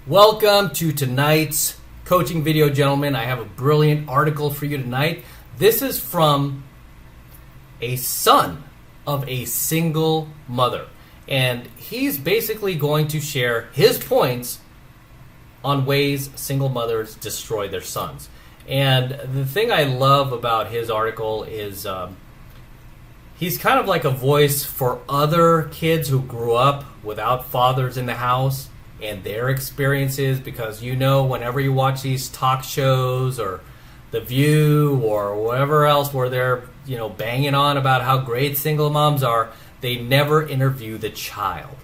Welcome to tonight's coaching video, gentlemen. I have a brilliant article for you tonight. This is from a son of a single mother. And he's basically going to share his points on ways single mothers destroy their sons. And the thing I love about his article is he's kind of like a voice for other kids who grew up without fathers in the house and their experiences, because whenever you watch these talk shows or The View or whatever else where they're banging on about how great single moms are, they never interview the child.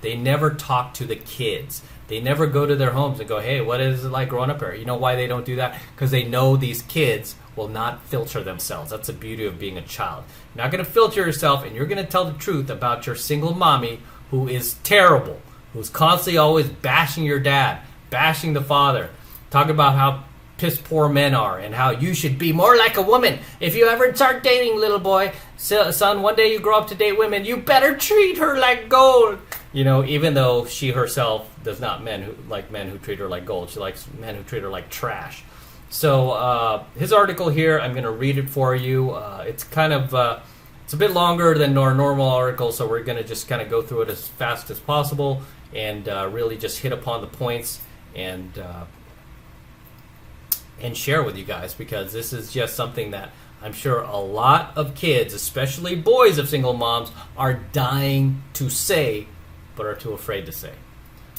They never talk to the kids. They never go to their homes and go, hey, what is it like growing up here? You know why they don't do that? Because they know these kids will not filter themselves. That's the beauty of being a child. You're not going to filter yourself, and you're going to tell the truth about your single mommy who is terrible, who's constantly always bashing your dad, bashing the father, talking about how piss poor men are and how you should be more like a woman. If you ever start dating, little boy, son, one day you grow up to date women, you better treat her like gold. Even though she herself does not men who treat her like gold. She likes men who treat her like trash. So his article here, I'm going to read it for you. It's kind of it's a bit longer than our normal article, so we're going to just kind of go through it as fast as possible and really just hit upon the points and share with you guys, because this is just something that I'm sure a lot of kids, especially boys of single moms, are dying to say but are too afraid to say.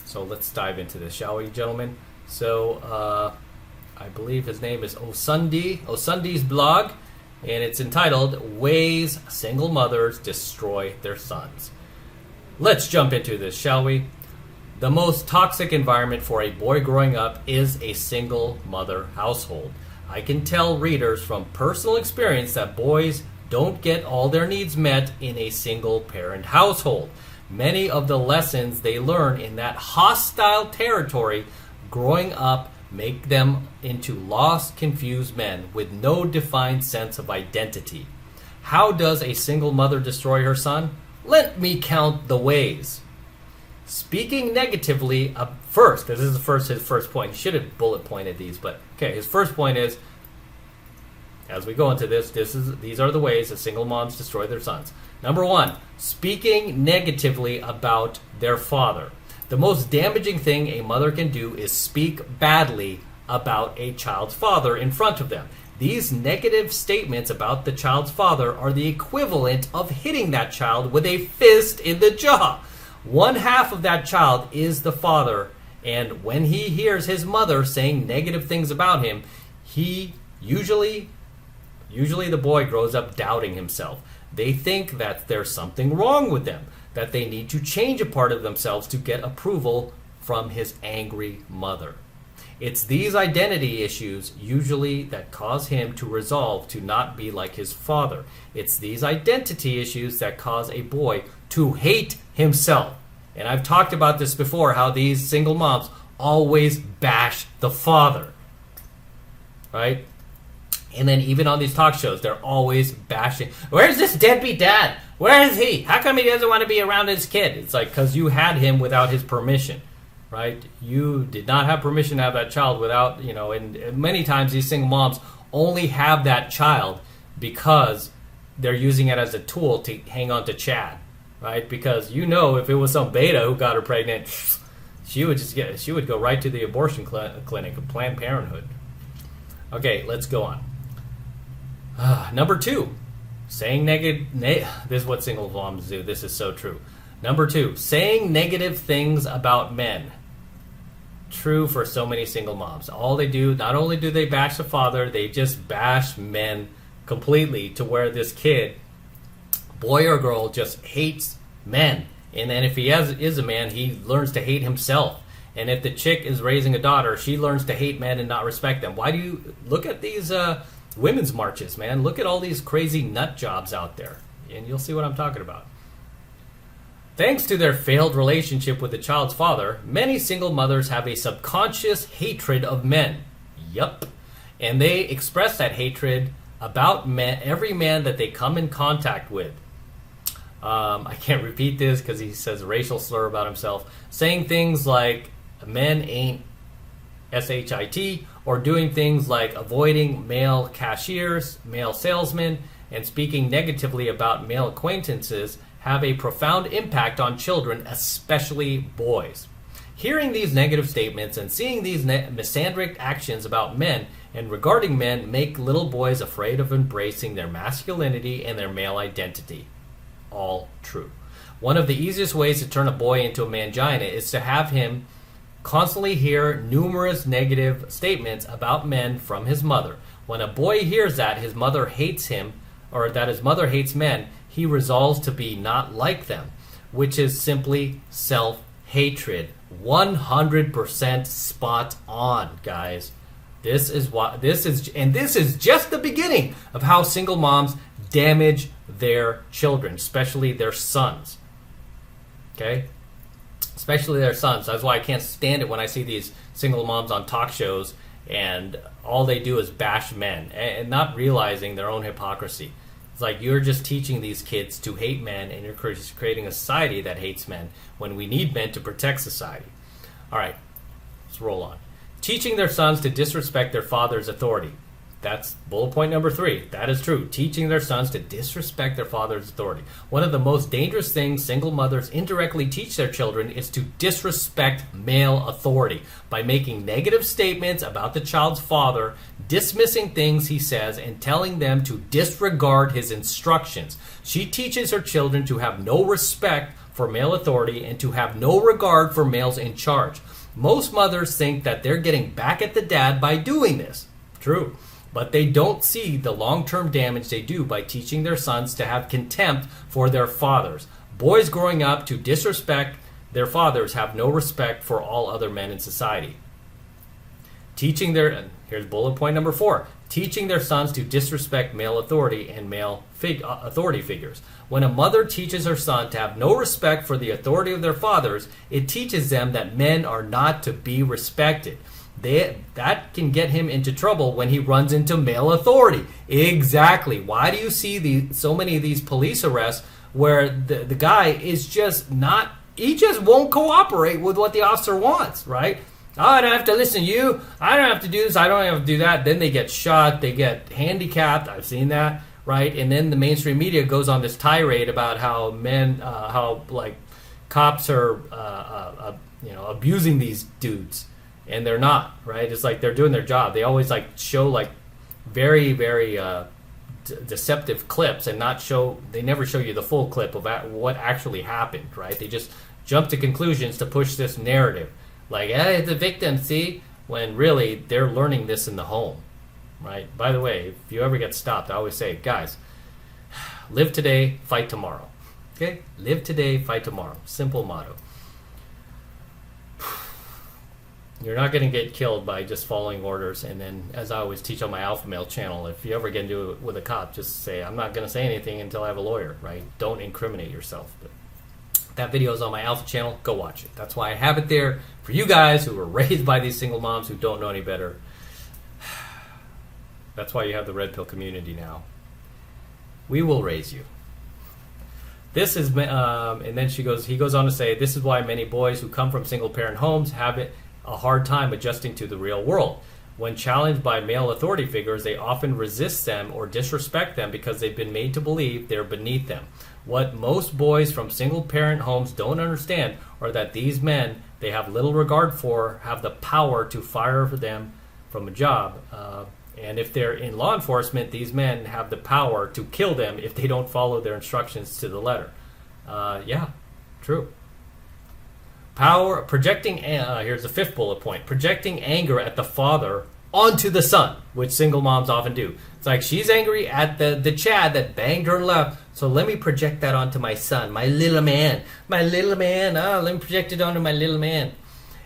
So let's dive into this, shall we, gentlemen? So I believe his name is Osundi's blog, and it's entitled Ways Single Mothers Destroy Their Sons. Let's jump into this, shall we? The most toxic environment for a boy growing up is a single mother household. I can tell readers from personal experience that boys don't get all their needs met in a single parent household. Many of the lessons they learn in that hostile territory growing up make them into lost, confused men with no defined sense of identity. How does a single mother destroy her son? Let me count the ways. Speaking negatively first, because this is his first point. He should have bullet pointed these, but okay, his first point is, as we go into these are the ways that single moms destroy their sons. Number one, speaking negatively about their father. The most damaging thing a mother can do is speak badly about a child's father in front of them. These negative statements about the child's father are the equivalent of hitting that child with a fist in the jaw. One half of that child is the father, and when he hears his mother saying negative things about him, he usually the boy grows up doubting himself. They think that there's something wrong with them, that they need to change a part of themselves to get approval from his angry mother. It's these identity issues usually that cause him to resolve to not be like his father. It's these identity issues that cause a boy to hate himself. And I've talked about this before, how these single moms always bash the father, right? And then even on these talk shows, they're always bashing. Where's this deadbeat dad? Where is he? How come he doesn't want to be around his kid? It's like, because you had him without his permission, right? You did not have permission to have that child without, and many times these single moms only have that child because they're using it as a tool to hang on to Chad, right? Because if it was some beta who got her pregnant, she would go right to the abortion clinic of Planned Parenthood. Okay, let's go on. Number two, saying negative. This is what single moms do. This is so true. Number two, saying negative things about men. True for so many single moms. All they do, not only do they bash the father, they just bash men completely, to where this kid, boy or girl, just hates men. And then if he is a man, he learns to hate himself. And if the chick is raising a daughter, she learns to hate men and not respect them. Why do you look at these women's marches, man? Look at all these crazy nut jobs out there, and you'll see what I'm talking about. Thanks to their failed relationship with the child's father, many single mothers have a subconscious hatred of men. Yup. And they express that hatred about every man that they come in contact with. I can't repeat this because he says a racial slur about himself, saying things like men ain't SHIT, or doing things like avoiding male cashiers, male salesmen, and speaking negatively about male acquaintances have a profound impact on children, especially boys. Hearing these negative statements and seeing these misandric actions about men and regarding men make little boys afraid of embracing their masculinity and their male identity. All true. One of the easiest ways to turn a boy into a mangina is to have him constantly hear numerous negative statements about men from his mother. When a boy hears that his mother hates him, or that his mother hates men, he resolves to be not like them, which is simply self-hatred. 100% spot on, guys. This is just the beginning of how single moms damage their children, especially their sons. Okay? Especially their sons. That's why I can't stand it when I see these single moms on talk shows and all they do is bash men and not realizing their own hypocrisy. It's like you're just teaching these kids to hate men and you're creating a society that hates men when we need men to protect society. All right, let's roll on. Teaching their sons to disrespect their father's authority. That's bullet point number 3. That is true. Teaching their sons to disrespect their father's authority. One of the most dangerous things single mothers indirectly teach their children is to disrespect male authority by making negative statements about the child's father, dismissing things he says, and telling them to disregard his instructions. She teaches her children to have no respect for male authority and to have no regard for males in charge. Most mothers think that they're getting back at the dad by doing this. True. But they don't see the long-term damage they do by teaching their sons to have contempt for their fathers. Boys growing up to disrespect their fathers have no respect for all other men in society. Here's bullet point number 4. Teaching their sons to disrespect male authority and male authority figures. When a mother teaches her son to have no respect for the authority of their fathers, it teaches them that men are not to be respected. That can get him into trouble when he runs into male authority. Exactly. Why do you see so many of these police arrests where the guy is just not, he just won't cooperate with what the officer wants, right? Oh, I don't have to listen to you. I don't have to do this. I don't have to do that. Then they get shot. They get handicapped. I've seen that, right? And then the mainstream media goes on this tirade about how cops are, abusing these dudes. And they're not, right? It's like they're doing their job. They always show very, very deceptive clips and they never show you the full clip of what actually happened, right? They just jump to conclusions to push this narrative. Like, hey, the victim, see? When really they're learning this in the home, right? By the way, if you ever get stopped, I always say, guys, live today, fight tomorrow. Okay? Live today, fight tomorrow. Simple motto. You're not going to get killed by just following orders. And then, as I always teach on my Alpha Male channel, if you ever get into it with a cop, just say, I'm not going to say anything until I have a lawyer, right? Don't incriminate yourself. But that video is on my Alpha channel. Go watch it. That's why I have it there for you guys who were raised by these single moms who don't know any better. That's why you have the Red Pill community now. We will raise you. This is, and then he goes on to say, this is why many boys who come from single parent homes have a hard time adjusting to the real world. When challenged by male authority figures, they often resist them or disrespect them because they've been made to believe they're beneath them. What most boys from single parent homes don't understand are that these men they have little regard for have the power to fire them from a job. And if they're in law enforcement, these men have the power to kill them if they don't follow their instructions to the letter. Yeah, true. Here's the 5th bullet point. Projecting anger at the father onto the son, which single moms often do. It's like she's angry at the Chad that banged her left, so let me project that onto my son, my little man. Let me project it onto my little man.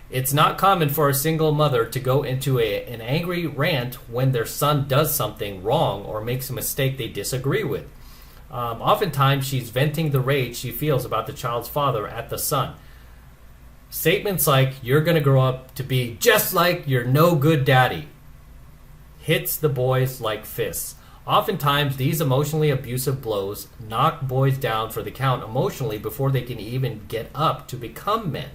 It's not common for a single mother to go into an angry rant when their son does something wrong or makes a mistake they disagree with. Oftentimes, she's venting the rage she feels about the child's father at the son. Statements like, you're going to grow up to be just like your no good daddy, hits the boys like fists. Oftentimes, these emotionally abusive blows knock boys down for the count emotionally before they can even get up to become men.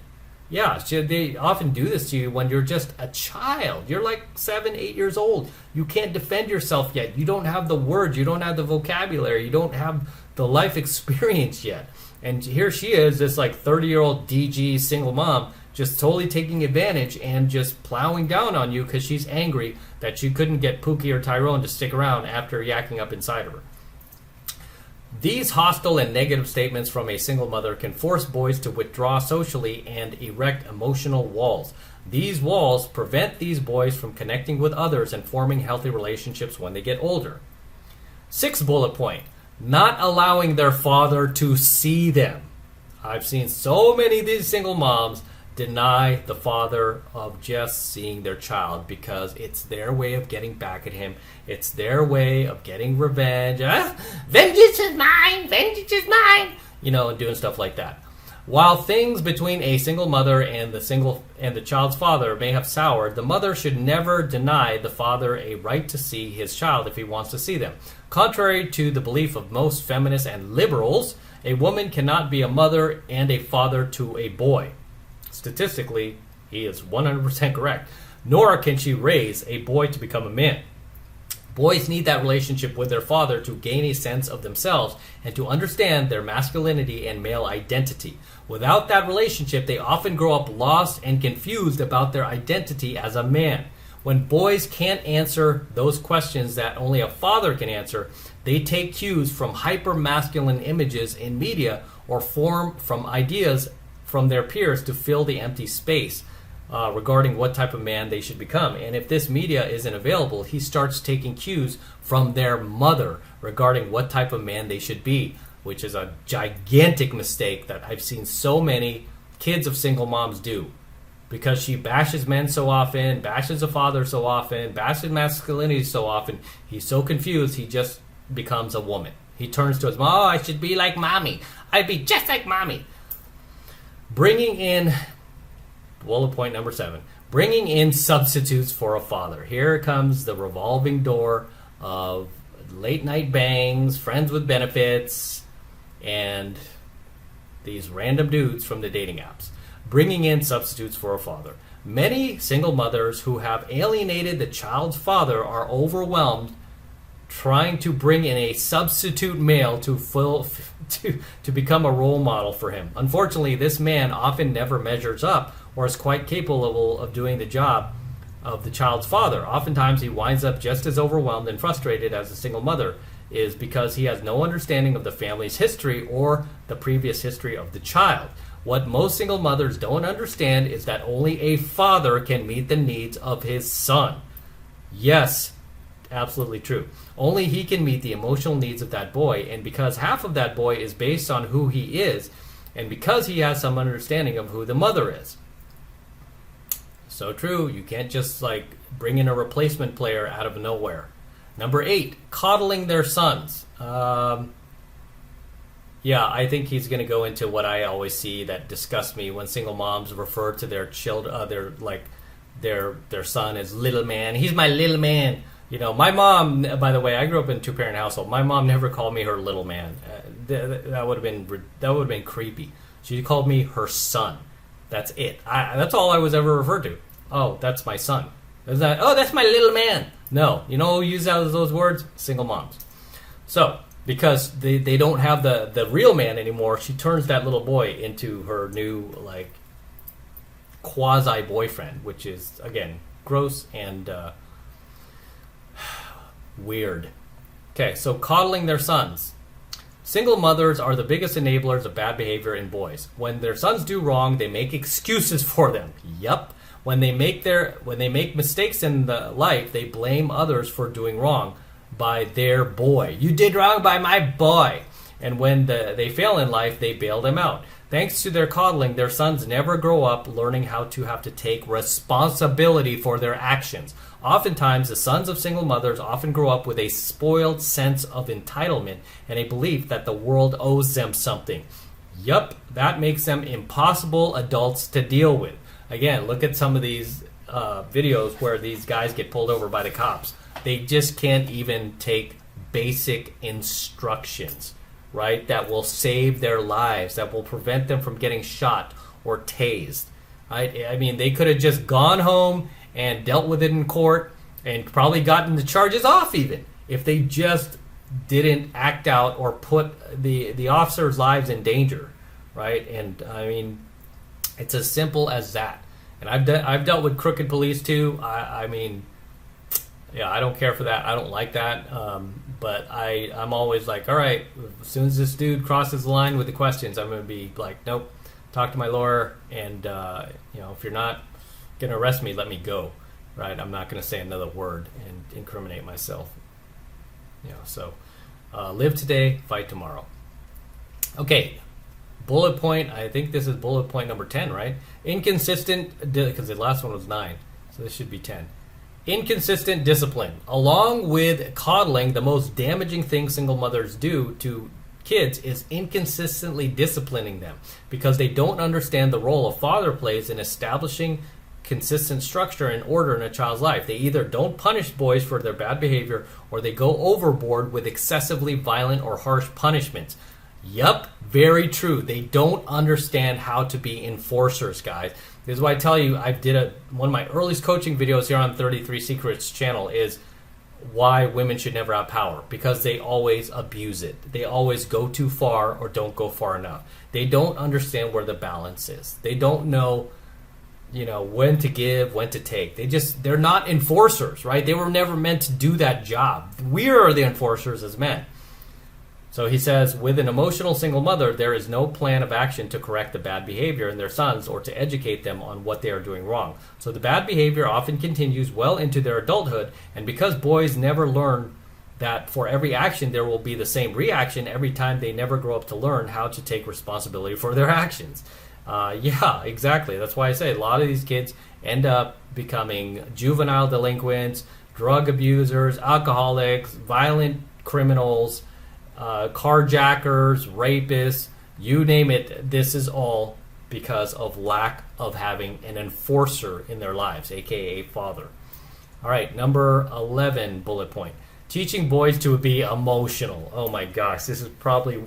Yeah, they often do this to you when you're just a child. You're like 7, 8 years old. You can't defend yourself yet. You don't have the words. You don't have the vocabulary. You don't have the life experience yet. And here she is, this like 30-year-old DG single mom, just totally taking advantage and just plowing down on you because she's angry that you couldn't get Pookie or Tyrone to stick around after yakking up inside of her. These hostile and negative statements from a single mother can force boys to withdraw socially and erect emotional walls. These walls prevent these boys from connecting with others and forming healthy relationships when they get older. 6th bullet point, not allowing their father to see them. I've seen so many of these single moms deny the father of just seeing their child because it's their way of getting back at him. It's their way of getting revenge. Vengeance is mine! Vengeance is mine! And doing stuff like that. While things between a single mother and the child's father may have soured, the mother should never deny the father a right to see his child if he wants to see them. Contrary to the belief of most feminists and liberals, a woman cannot be a mother and a father to a boy. Statistically, he is 100% correct. Nor can she raise a boy to become a man. Boys need that relationship with their father to gain a sense of themselves and to understand their masculinity and male identity. Without that relationship, they often grow up lost and confused about their identity as a man. When boys can't answer those questions that only a father can answer, they take cues from hyper-masculine images in media or form from ideas from their peers to fill the empty space regarding what type of man they should become. And if this media isn't available, he starts taking cues from their mother regarding what type of man they should be, which is a gigantic mistake that I've seen so many kids of single moms do. Because she bashes men so often, bashes a father so often, bashes masculinity so often, he's so confused, he just becomes a woman. He turns to his mom, I should be like mommy. I'd be just like mommy. Bringing in, bullet point number 7, bringing in substitutes for a father. Here comes the revolving door of late night bangs, friends with benefits, and these random dudes from the dating apps. Bringing in substitutes for a father. Many single mothers who have alienated the child's father are overwhelmed trying to bring in a substitute male to become a role model for him. Unfortunately, this man often never measures up or is quite capable of doing the job of the child's father. Oftentimes, he winds up just as overwhelmed and frustrated as the single mother is because he has no understanding of the family's history or the previous history of the child. What most single mothers don't understand is that only a father can meet the needs of his son. Yes, absolutely true. Only he can meet the emotional needs of that boy, and because half of that boy is based on who he is, and because he has some understanding of who the mother is. So true, you can't just bring in a replacement player out of nowhere. Number 8, coddling their sons. Yeah, I think he's going to go into what I always see that disgusts me when single moms refer to their children, their son as little man. He's my little man. My mom, by the way, I grew up in a 2-parent household. My mom never called me her little man. That would have been creepy. She called me her son. That's it. That's all I was ever referred to. Oh, that's my son. That's my little man. No, who uses those words? Single moms. So, because they don't have the real man anymore, she turns that little boy into her new quasi boyfriend, which is again gross and weird. Okay, so coddling their sons. Single mothers are the biggest enablers of bad behavior in boys. When their sons do wrong, they make excuses for them. Yup. When they make mistakes in life, they blame others for doing wrong by their boy. You did wrong by my boy. And when they fail in life, they bail them out. Thanks to their coddling, their sons never grow up learning how to have to take responsibility for their actions. Oftentimes, the sons of single mothers often grow up with a spoiled sense of entitlement and a belief that the world owes them something. Yup, that makes them impossible adults to deal with. Again, look at some of these videos where these guys get pulled over by the cops. They just can't even take basic instructions, right? That will save their lives, that will prevent them from getting shot or tased. Right? I mean, they could have just gone home and dealt with it in court and probably gotten the charges off even if they just didn't act out or put the officers' lives in danger, right? And I mean, it's as simple as that. And I've dealt with crooked police too. I mean, yeah, I don't care for that. I don't like that. But I'm always like, all right, as soon as this dude crosses the line with the questions, I'm going to be like, nope, talk to my lawyer, and if you're not going to arrest me, let me go, right? I'm not going to say another word and incriminate myself. So live today, fight tomorrow. Okay, bullet point. I think this is bullet point number 10, right? Inconsistent, because the last one was 9, so this should be 10. Inconsistent discipline. Along with coddling, the most damaging thing single mothers do to kids is inconsistently disciplining them because they don't understand the role a father plays in establishing consistent structure and order in a child's life. They either don't punish boys for their bad behavior or they go overboard with excessively violent or harsh punishments. Yup, very true. They don't understand how to be enforcers, guys. This is why I tell you, I did one of my earliest coaching videos here on 33 Secrets channel is why women should never have power, because they always abuse it. They always go too far or don't go far enough. They don't understand where the balance is. They don't know, when to give, when to take. They're not enforcers, right? They were never meant to do that job. We are the enforcers as men. So he says, with an emotional single mother, there is no plan of action to correct the bad behavior in their sons or to educate them on what they are doing wrong. So the bad behavior often continues well into their adulthood, and because boys never learn that for every action there will be the same reaction every time, they never grow up to learn how to take responsibility for their actions. Yeah, exactly. That's why I say a lot of these kids end up becoming juvenile delinquents, drug abusers, alcoholics, violent criminals, carjackers, rapists, you name it. This is all because of lack of having an enforcer in their lives, aka father. All right, number 11 bullet point. Teaching boys to be emotional. Oh my gosh, this is probably,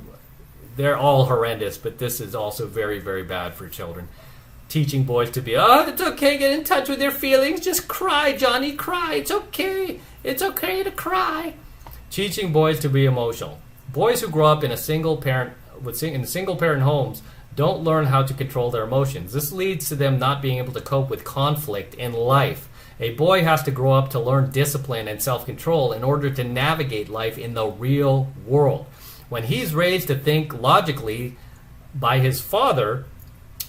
they're all horrendous, but this is also very, very bad for children. Teaching boys to be, it's okay, get in touch with your feelings, just cry, Johnny, cry, it's okay to cry. Teaching boys to be emotional. Boys who grow up in single parent homes don't learn how to control their emotions. This leads to them not being able to cope with conflict in life. A boy has to grow up to learn discipline and self-control in order to navigate life in the real world. When he's raised to think logically by his father,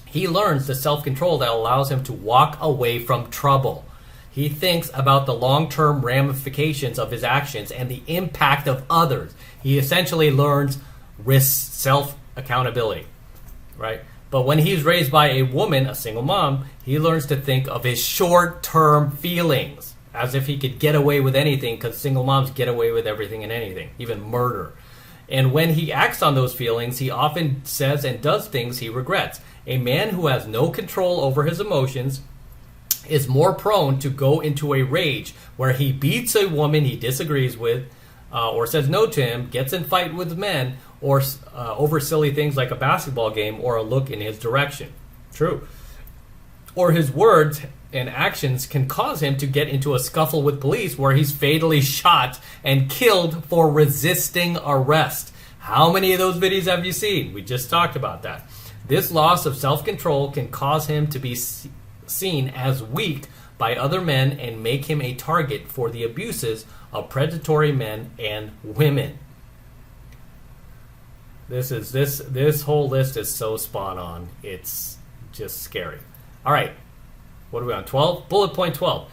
he learns the self-control that allows him to walk away from trouble. He thinks about the long-term ramifications of his actions and the impact of others. He essentially learns self-accountability, right? But when he's raised by a woman, a single mom, he learns to think of his short-term feelings as if he could get away with anything, because single moms get away with everything and anything, even murder. And when he acts on those feelings, he often says and does things he regrets. A man who has no control over his emotions is more prone to go into a rage where he beats a woman he disagrees with, or says no to him, gets in fight with men, or over silly things like a basketball game or a look in his direction. True. Or his words and actions can cause him to get into a scuffle with police where he's fatally shot and killed for resisting arrest. How many of those videos have you seen? We just talked about that. This loss of self-control can cause him to be seen as weak by other men and make him a target for the abuses of predatory men and women. This whole list is so spot on. It's just scary. All right. What are we on? 12? Bullet point 12.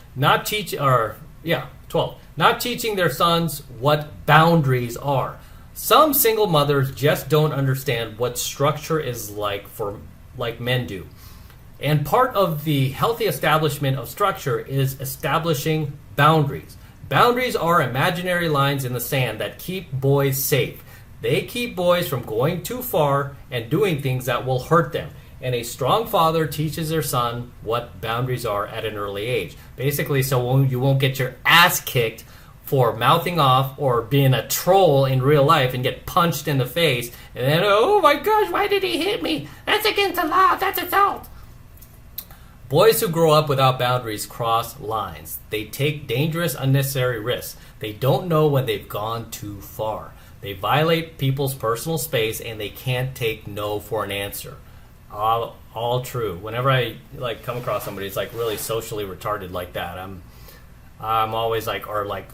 12. Not teaching their sons what boundaries are. Some single mothers just don't understand what structure is like men do. And part of the healthy establishment of structure is establishing boundaries. Boundaries are imaginary lines in the sand that keep boys safe. They keep boys from going too far and doing things that will hurt them. And a strong father teaches their son what boundaries are at an early age. Basically, so you won't get your ass kicked for mouthing off or being a troll in real life and get punched in the face. And then, oh my gosh, why did he hit me? That's against the law. That's assault. Boys who grow up without boundaries cross lines. They take dangerous, unnecessary risks. They don't know when they've gone too far. They violate people's personal space, and they can't take no for an answer. All true. Whenever I come across somebody who's really socially retarded like that, I'm always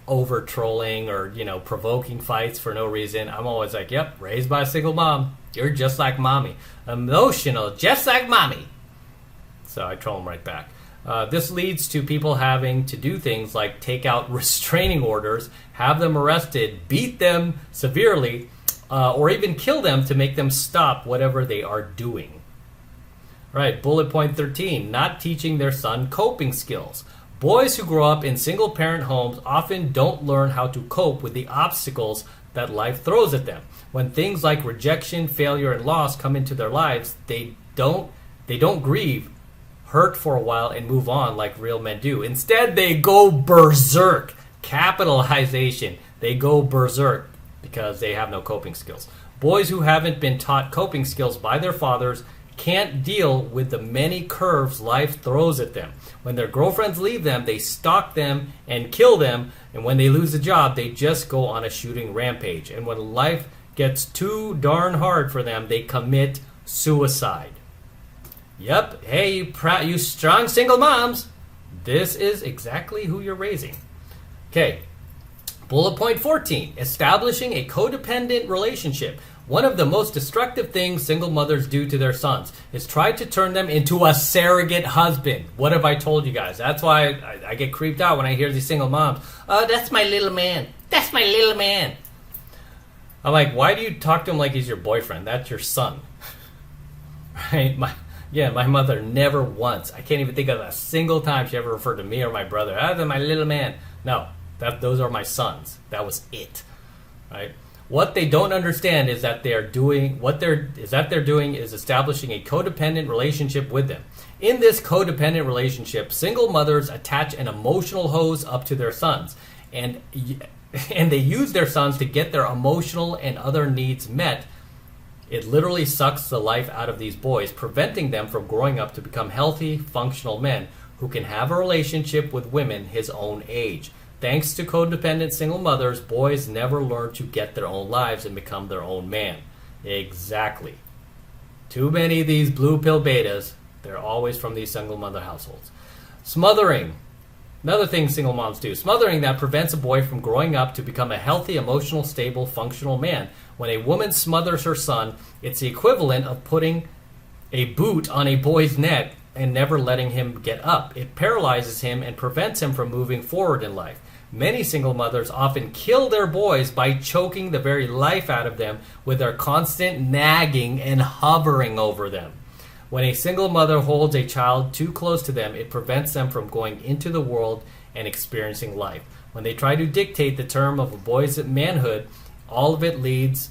over trolling or provoking fights for no reason. I'm always yep, raised by a single mom. You're just like mommy, emotional, just like mommy. So I troll them right back. This leads to people having to do things like take out restraining orders, have them arrested, beat them severely, or even kill them to make them stop whatever they are doing. All right, bullet point 13, not teaching their son coping skills. Boys who grow up in single-parent homes often don't learn how to cope with the obstacles that life throws at them. When things like rejection, failure, and loss come into their lives, they don't grieve, hurt for a while, and move on like real men do. Instead, they go berserk. Capitalization. They go berserk because they have no coping skills. Boys who haven't been taught coping skills by their fathers can't deal with the many curves life throws at them. When their girlfriends leave them, they stalk them and kill them. And when they lose a job, they just go on a shooting rampage. And when life gets too darn hard for them, they commit suicide. Yep, hey, you strong single moms. This is exactly who you're raising. Okay, bullet point 14, establishing a codependent relationship. One of the most destructive things single mothers do to their sons is try to turn them into a surrogate husband. What have I told you guys? That's why I get creeped out when I hear these single moms. Oh, that's my little man. That's my little man. I'm like, why do you talk to him like he's your boyfriend? That's your son. Right? My mother never once, I can't even think of a single time she ever referred to me or my brother as my little man. No, those are my sons. That was it. Right? What they don't understand is that they're doing is establishing a codependent relationship with them. In this codependent relationship, single mothers attach an emotional hose up to their sons, and they use their sons to get their emotional and other needs met. It literally sucks the life out of these boys, preventing them from growing up to become healthy, functional men who can have a relationship with women his own age. Thanks to codependent single mothers, boys never learn to get their own lives and become their own man. Exactly. Too many of these blue pill betas, they're always from these single mother households. Smothering. Another thing single moms do. Smothering that prevents a boy from growing up to become a healthy, emotional, stable, functional man. When a woman smothers her son, it's the equivalent of putting a boot on a boy's neck and never letting him get up. It paralyzes him and prevents him from moving forward in life. Many single mothers often kill their boys by choking the very life out of them with their constant nagging and hovering over them. When a single mother holds a child too close to them, it prevents them from going into the world and experiencing life. When they try to dictate the term of a boy's manhood, all it leads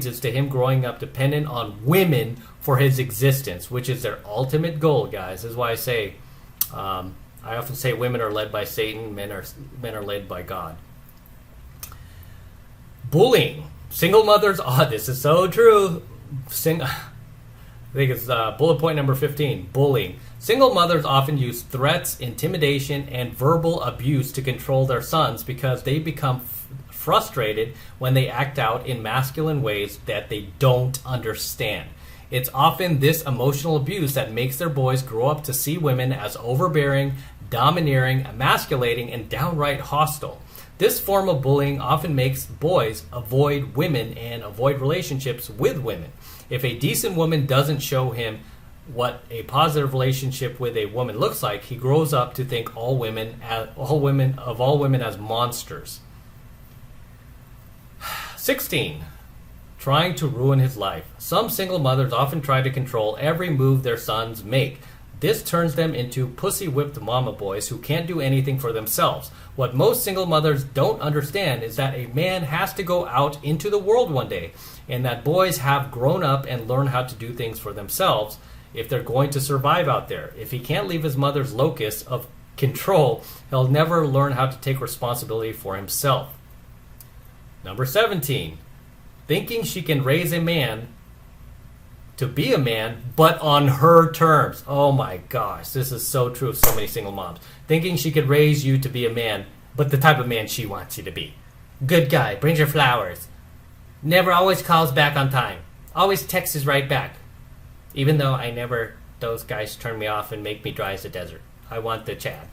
is to him growing up dependent on women for his existence, which is their ultimate goal, guys. This is why I often say women are led by Satan, men are led by God. Bullying. Single mothers, this is so true. I think it's bullet point number 15, bullying. Single mothers often use threats, intimidation, and verbal abuse to control their sons because they become frustrated when they act out in masculine ways that they don't understand. It's often this emotional abuse that makes their boys grow up to see women as overbearing, domineering, emasculating, and downright hostile. This form of bullying often makes boys avoid women and avoid relationships with women. If a decent woman doesn't show him what a positive relationship with a woman looks like, he grows up to think all women as monsters. 16. Trying to ruin his life. Some single mothers often try to control every move their sons make. This turns them into pussy-whipped mama boys who can't do anything for themselves. What most single mothers don't understand is that a man has to go out into the world one day, and that boys have grown up and learned how to do things for themselves if they're going to survive out there. If he can't leave his mother's locus of control, he'll never learn how to take responsibility for himself. Number 17. Thinking she can raise a man to be a man, but on her terms. Oh my gosh, this is so true of so many single moms. Thinking she could raise you to be a man, but the type of man she wants you to be. Good guy, brings her flowers. Never always calls back on time. Always texts right back. Even though those guys turn me off and make me dry as a desert. I want the Chad.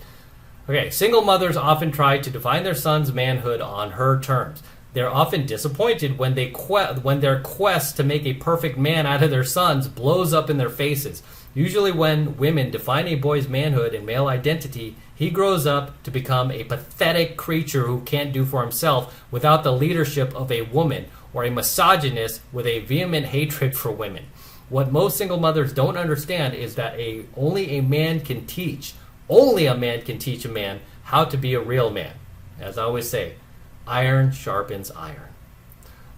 Okay, single mothers often try to define their son's manhood on her terms. They're often disappointed when their quest to make a perfect man out of their sons blows up in their faces. Usually when women define a boy's manhood and male identity, he grows up to become a pathetic creature who can't do for himself without the leadership of a woman, or a misogynist with a vehement hatred for women. What most single mothers don't understand is that only a man can teach a man how to be a real man. As I always say, iron sharpens iron.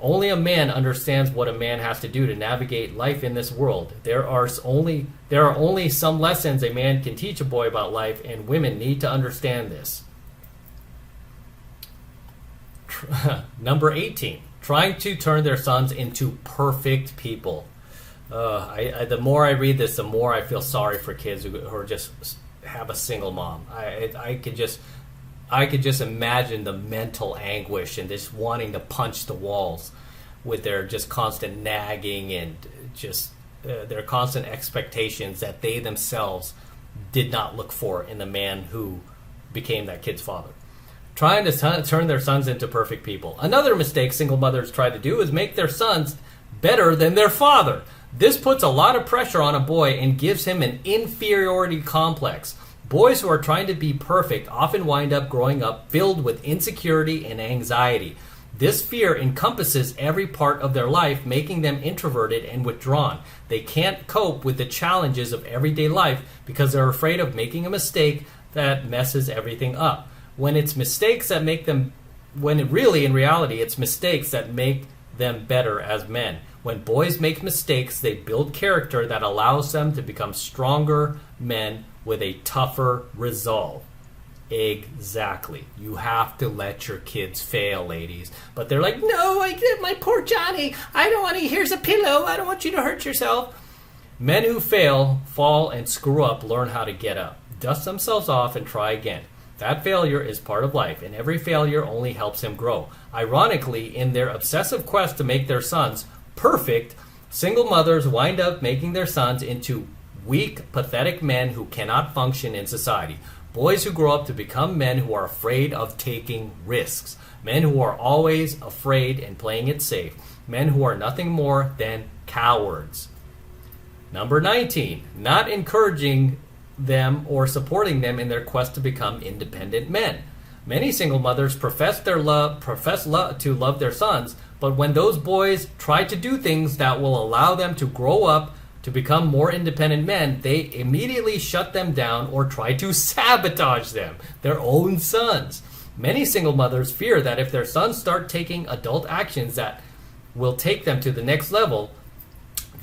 Only a man understands what a man has to do to navigate life in this world. There are only some lessons a man can teach a boy about life, and women need to understand this. Number 18, trying to turn their sons into perfect people. The more I read this, the more I feel sorry for kids who are just have a single mom. I could just imagine the mental anguish and just wanting to punch the walls with their just constant nagging and just their constant expectations that they themselves did not look for in the man who became that kid's father. Trying to turn their sons into perfect people. Another mistake single mothers try to do is make their sons better than their father. This puts a lot of pressure on a boy and gives him an inferiority complex. Boys who are trying to be perfect often wind up growing up filled with insecurity and anxiety. This fear encompasses every part of their life, making them introverted and withdrawn. They can't cope with the challenges of everyday life because they're afraid of making a mistake that messes everything up. When it's mistakes that make them, in reality, it's mistakes that make them better as men. When boys make mistakes, they build character that allows them to become stronger men with a tougher resolve. Exactly. You have to let your kids fail, ladies. But they're like, no, my poor Johnny. I don't want to. Here's a pillow. I don't want you to hurt yourself. Men who fail, fall, and screw up learn how to get up, dust themselves off, and try again. That failure is part of life, and every failure only helps him grow. Ironically, in their obsessive quest to make their sons perfect, single mothers wind up making their sons into weak, pathetic men who cannot function in society. Boys who grow up to become men who are afraid of taking risks. Men who are always afraid and playing it safe. Men who are nothing more than cowards. Number 19, not encouraging them or supporting them in their quest to become independent men. Many single mothers profess to love their sons, but when those boys try to do things that will allow them to grow up to become more independent men, they immediately shut them down or try to sabotage them, their own sons. Many single mothers fear that if their sons start taking adult actions that will take them to the next level,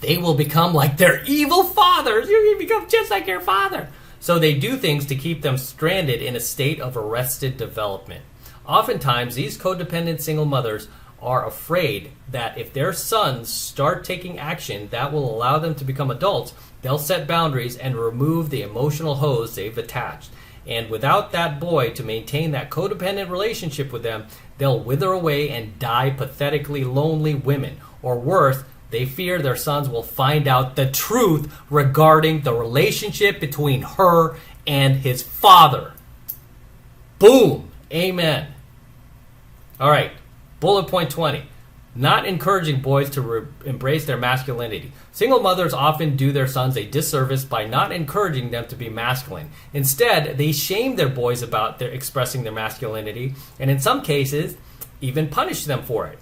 they will become like their evil fathers. You're going to become just like your father. So they do things to keep them stranded in a state of arrested development. Oftentimes, these codependent single mothers are afraid that if their sons start taking action that will allow them to become adults, they'll set boundaries and remove the emotional hose they've attached. And without that boy to maintain that codependent relationship with them, they'll wither away and die pathetically lonely women. Or worse, they fear their sons will find out the truth regarding the relationship between her and his father. Boom. Amen. All right. Bullet point 20. Not encouraging boys to embrace their masculinity. Single mothers often do their sons a disservice by not encouraging them to be masculine. Instead, they shame their boys about their expressing their masculinity, and in some cases, even punish them for it.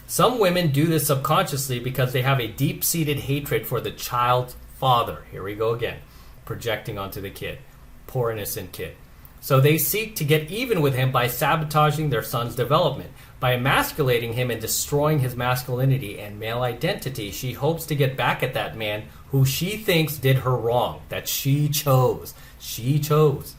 Some women do this subconsciously because they have a deep-seated hatred for the child's father. Here we go again, projecting onto the kid. Poor innocent kid. So they seek to get even with him by sabotaging their son's development. By emasculating him and destroying his masculinity and male identity, she hopes to get back at that man who she thinks did her wrong, that she chose. She chose.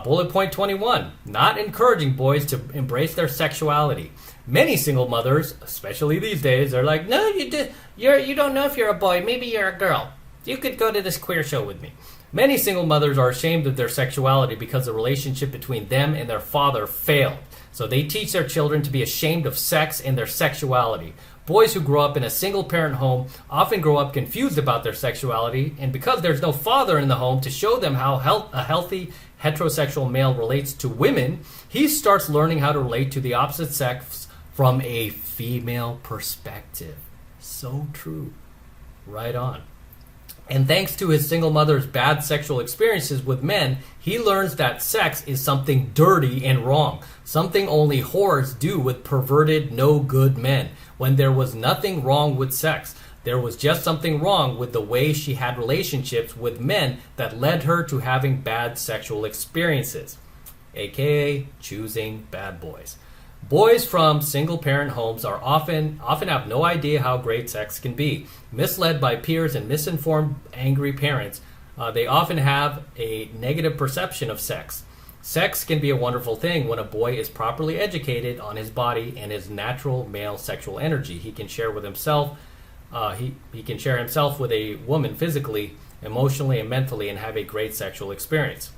Bullet point 21, not encouraging boys to embrace their sexuality. Many single mothers, especially these days, are like, no, you don't know if you're a boy. Maybe you're a girl. You could go to this queer show with me. Many single mothers are ashamed of their sexuality because the relationship between them and their father failed. So they teach their children to be ashamed of sex and their sexuality. Boys who grow up in a single-parent home often grow up confused about their sexuality, and because there's no father in the home to show them how a healthy heterosexual male relates to women, he starts learning how to relate to the opposite sex from a female perspective. So true. Right on. And thanks to his single mother's bad sexual experiences with men, he learns that sex is something dirty and wrong, something only whores do with perverted, no good men, when there was nothing wrong with sex. There was just something wrong with the way she had relationships with men that led her to having bad sexual experiences, aka choosing bad boys. Boys from single-parent homes are often have no idea how great sex can be. Misled by peers and misinformed, angry parents, they often have a negative perception of sex. Sex can be a wonderful thing when a boy is properly educated on his body and his natural male sexual energy. He can share with himself. He can share himself with a woman physically, emotionally, and mentally, and have a great sexual experience.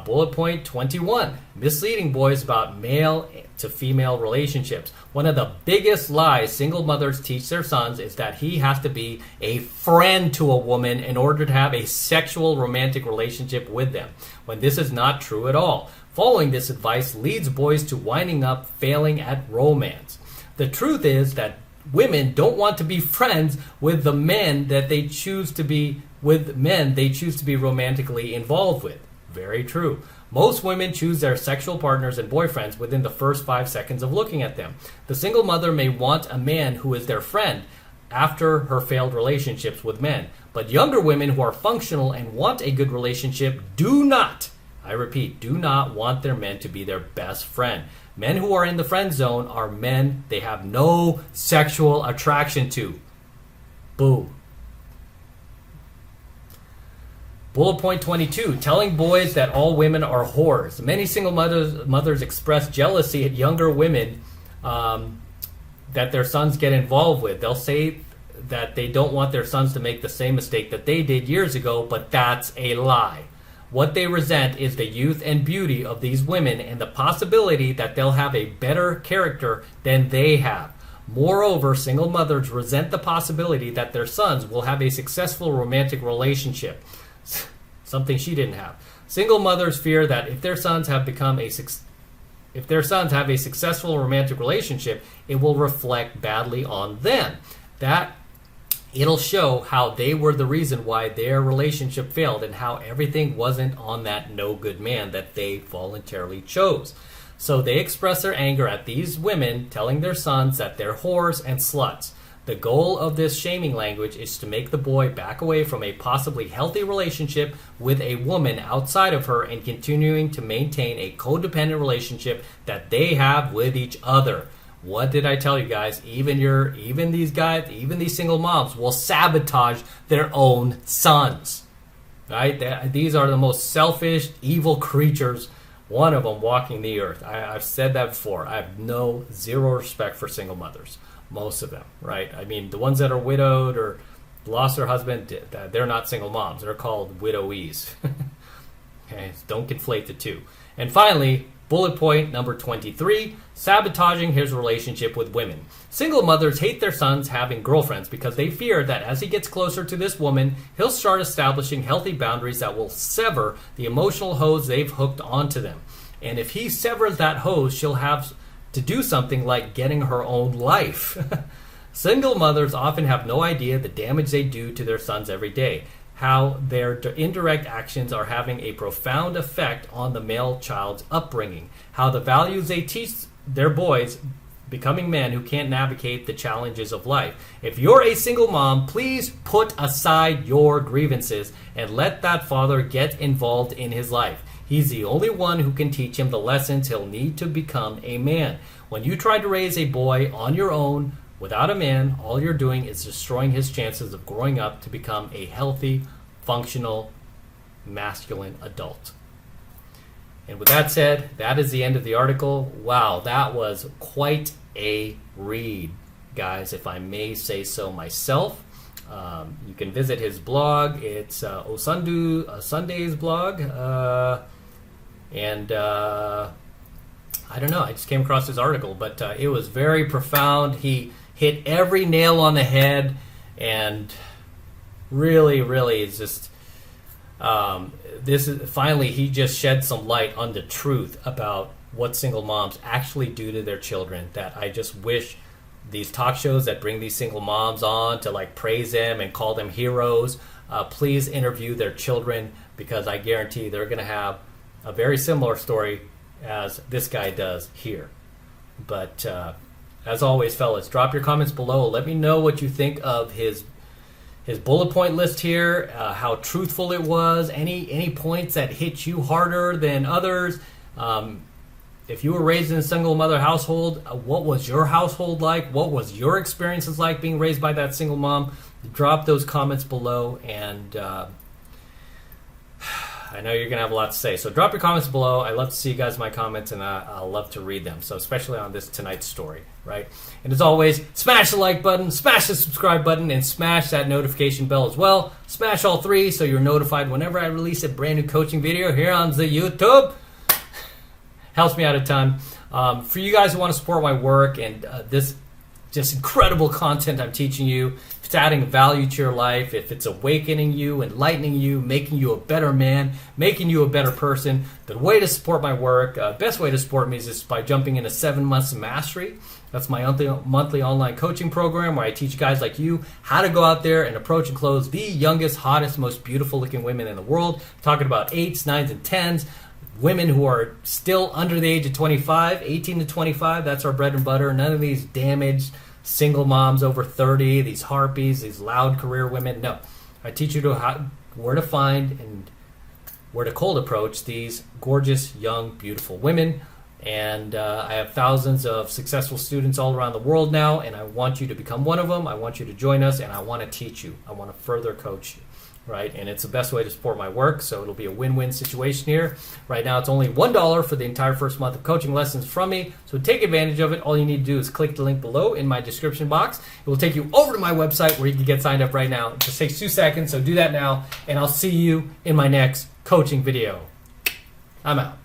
Bullet point 21, misleading boys about male to female relationships. One of the biggest lies single mothers teach their sons is that he has to be a friend to a woman in order to have a sexual romantic relationship with them, when this is not true at all. Following this advice leads boys to winding up failing at romance. The truth is that women don't want to be friends with the men that they choose to be romantically involved with. Very true. Most women choose their sexual partners and boyfriends within the first 5 seconds of looking at them. The single mother may want a man who is their friend after her failed relationships with men. But younger women who are functional and want a good relationship do not, I repeat, do not want their men to be their best friend. Men who are in the friend zone are men they have no sexual attraction to. Boom. Bullet point 22, telling boys that all women are whores. Many single mothers express jealousy at younger women that their sons get involved with. They'll say that they don't want their sons to make the same mistake that they did years ago, but that's a lie. What they resent is the youth and beauty of these women and the possibility that they'll have a better character than they have. Moreover, single mothers resent the possibility that their sons will have a successful romantic relationship. Something she didn't have. Single mothers fear that if their sons have a successful romantic relationship, it will reflect badly on them. That it'll show how they were the reason why their relationship failed and how everything wasn't on that no good man that they voluntarily chose. So they express their anger at these women, telling their sons that they're whores and sluts. The goal of this shaming language is to make the boy back away from a possibly healthy relationship with a woman outside of her and continuing to maintain a codependent relationship that they have with each other. What did I tell you guys? Even these single moms will sabotage their own sons. Right? These are the most selfish, evil creatures. One of them walking the earth. I've said that before. I have zero respect for single mothers. Most of them, right? I mean, the ones that are widowed or lost their husband, they're not single moms. They're called widowies. Okay, don't conflate the two. And finally, bullet point number 23, sabotaging his relationship with women. Single mothers hate their sons having girlfriends because they fear that as he gets closer to this woman, he'll start establishing healthy boundaries that will sever the emotional hose they've hooked onto them. And if he severs that hose, she'll have to do something like getting her own life. Single mothers often have no idea the damage they do to their sons every day, how their indirect actions are having a profound effect on the male child's upbringing, how the values they teach their boys becoming men who can't navigate the challenges of life. If you're a single mom, please put aside your grievances and let that father get involved in his life. He's the only one who can teach him the lessons he'll need to become a man. When you try to raise a boy on your own without a man, all you're doing is destroying his chances of growing up to become a healthy, functional, masculine adult. And with that said, that is the end of the article. Wow, that was quite a read, guys, if I may say so myself. You can visit his blog. It's Osundu Sunday's blog. I don't know, I just came across his article, but it was very profound. He hit every nail on the head, and really, really, it's just this is finally he just shed some light on the truth about what single moms actually do to their children. That I just wish these talk shows that bring these single moms on to like praise them and call them heroes, please interview their children, because I guarantee they're going to have a very similar story as this guy does here. But as always, fellas, drop your comments below. Let me know what you think of his bullet point list here, how truthful it was, any points that hit you harder than others. If you were raised in a single mother household, what was your household like? What was your experiences like being raised by that single mom? Drop those comments below, and I know you're going to have a lot to say. So drop your comments below. I love to see you guys in my comments, and I'll love to read them. So especially on this tonight's story, right? And as always, smash the like button, smash the subscribe button, and smash that notification bell as well. Smash all three so you're notified whenever I release a brand new coaching video here on the YouTube. Helps me out a ton. For you guys who want to support my work and this just incredible content I'm teaching you, if it's adding value to your life, if it's awakening you, enlightening you, making you a better man, making you a better person, the way to support my work, best way to support me is just by jumping into 7 months of mastery. That's my monthly online coaching program where I teach guys like you how to go out there and approach and close the youngest, hottest, most beautiful looking women in the world. I'm talking about 8s, 9s, and 10s. Women who are still under the age of 25, 18 to 25, that's our bread and butter. None of these damaged single moms over 30, these harpies, these loud career women. No, I teach you where to find and where to cold approach these gorgeous, young, beautiful women. And I have thousands of successful students all around the world now, and I want you to become one of them. I want you to join us, and I want to teach you. I want to further coach you. Right, and it's the best way to support my work, so it'll be a win-win situation here. Right now, it's only $1 for the entire first month of coaching lessons from me, so take advantage of it. All you need to do is click the link below in my description box. It will take you over to my website where you can get signed up right now. It just takes 2 seconds, so do that now, and I'll see you in my next coaching video. I'm out.